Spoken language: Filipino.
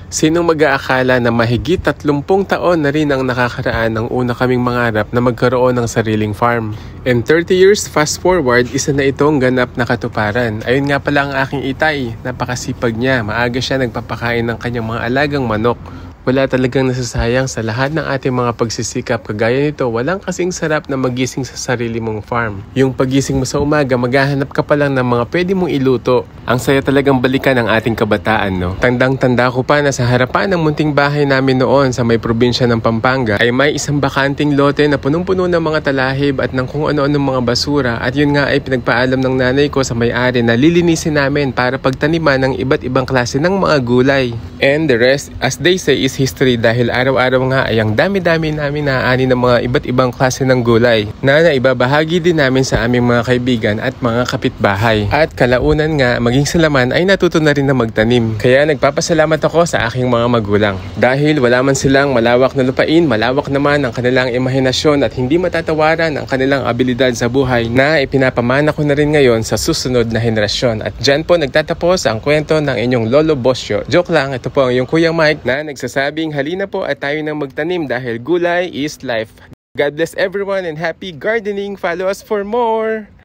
Sinong mag-aakala na mahigit 30 taon na rin ang nakakaraan ng una kaming mangarap na magkaroon ng sariling farm. And 30 years fast forward, isa na itong ganap na katuparan. Ayun nga pala ang aking itay, napakasipag niya. Maaga siya nagpapakain ng kanyang mga alagang manok. Wala talagang nasasayang sa lahat ng ating mga pagsisikap. Kagaya nito, walang kasing sarap na magising sa sarili mong farm. Yung pagising mo sa umaga, maghahanap ka pa lang ng mga pwede mong iluto. Ang saya talagang balikan ng ating kabataan, no? Tandang-tanda ko pa na sa harapan ng munting bahay namin noon sa may probinsya ng Pampanga ay may isang bakanting lote na punong-puno ng mga talahib at ng kung ano-anong mga basura. At yun nga ay pinagpaalam ng nanay ko sa may-ari na lilinisin namin para pagtaniman ng iba't ibang klase ng mga gulay. And the rest, as they say, is history dahil araw-araw nga ay ang dami-dami namin naaani ng mga iba't ibang klase ng gulay na naibabahagi din namin sa aming mga kaibigan at mga kapitbahay. At kalaunan nga, maging sa laman ay natuto na rin na magtanim. Kaya nagpapasalamat ako sa aking mga magulang. Dahil wala man silang malawak na lupain, malawak naman ang kanilang imahinasyon at hindi matatawaran ang kanilang abilidad sa buhay na ipinapamana ko na rin ngayon sa susunod na henerasyon. At dyan po nagtatapos ang kwento ng inyong Lolo Bosyo. Joke lang, ito po ang iyong Kuyang Mike na nagsasabing halina po at tayo nang magtanim dahil gulay is life. God bless everyone and happy gardening. Follow us for more!